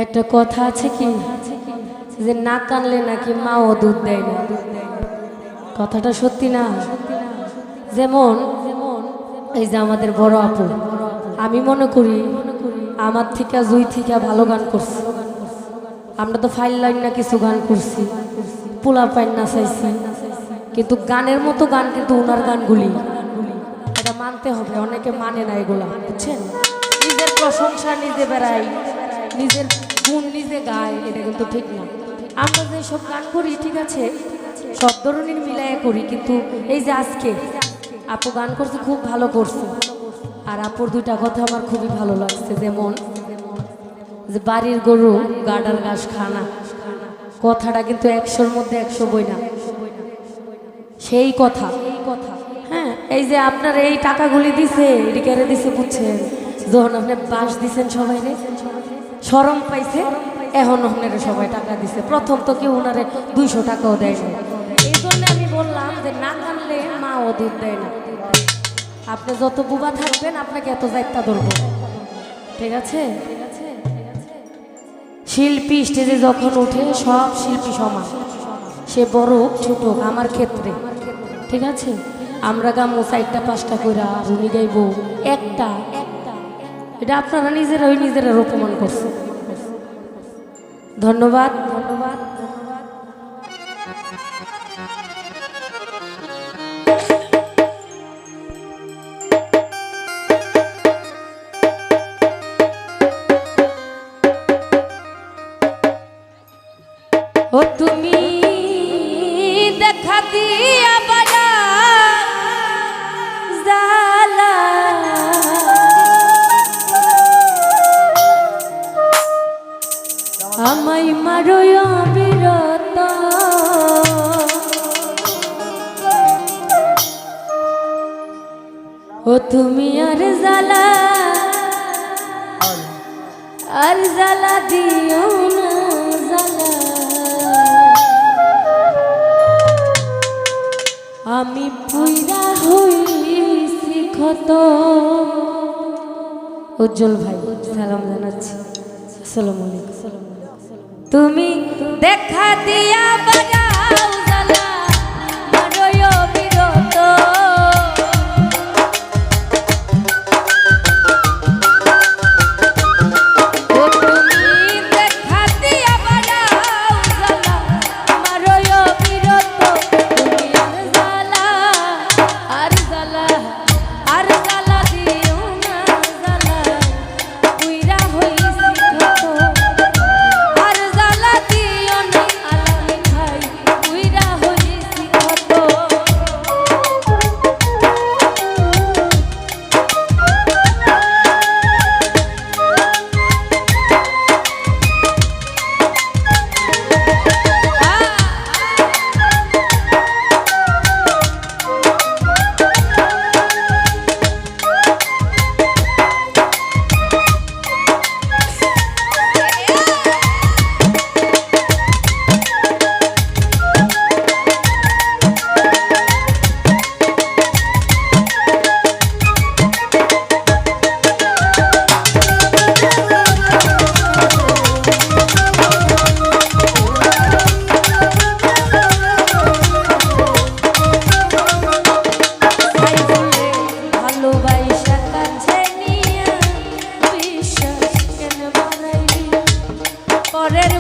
একটা কথা আছে কি যে না কানলে নাকি মাও দুধ দেয় না। কথাটা সত্যি না? যেমন এই যে আমাদের বড় আপু, আমি মনে করি আমার থেকে জুই থেকে ভালো গান করছি। আমরা তো ফাইল লাইন না কিছু গান করছি, পোলা পাইন না চাইছি, কিন্তু গানের মতো গান কিন্তু ওনার গানগুলি, এটা মানতে হবে। অনেকে মানে না এগুলা, বুঝছেন? নিজের প্রশংসা নিজে বেড়াই, নিজের গুণ নিজে গায়, এটা কিন্তু ঠিক না। আমরা যে সব গান করি ঠিক আছে, সব ধরনের মিলাইয়া করি, কিন্তু এই যে আজকে আপু গান করছে খুব ভালো করছে। আর আপুর দুইটা কথা আমার খুবই ভালো লাগছে, যেমন যে বাড়ির গরু গাডার ঘাস খানা, কথাটা কিন্তু 100-র মধ্যে 100 বই না, সেই কথা। হ্যাঁ, এই যে আপনার এই টাকাগুলি দিছে, এটি কেড়ে দিছে বুঝছেন? যখন আপনি বাস দিছেন সবাই রে শরম পাইছে, এখন আপনারা সবাই টাকা দিছে। প্রথম তো কেউ ওনারে 200 টাকাও দেয় না। এই জন্য আমি বললাম যে না কানলে মাও দুধ দেয় না। আপনি যত বুবা থাকবেন আপনাকে এত দায়িত্ব ধরবো, ঠিক আছে? শিল্পী স্টেজে যখন উঠে সব শিল্পী সমান, সে বড় হোক ছোট হোক। আমার ক্ষেত্রে ঠিক আছে, আমরা গামো 4টা-5টা করে, আর উনি গাইব একটা। এটা আপনারা নিজেরা অপমান করছে। ধন্যবাদ। ও তুমি দেখা দিয়া বাজা জালা, আমায় মারো অবিরত, ও তুমি আর জ্বালা দিও না জ্বালা। আমি পুইরা হইছি ক্ষত। উজ্জ্বল ভাই সালাম জানাচ্ছি, আসসালামু আলাইকুম। তুমি দেখা দিয়া বাজাও জ্বালা, মারোই অবিরত, ও তুমি দেখা দিয়া বাজাও জ্বালা, মারোই অবিরত। তুমি আর জ্বালা দিও না জ্বালা, পুইরা হইছি ক্ষত। আর জ্বালা দিও না আলামি খাই, পুইরা হইছি ক্ষত। পরের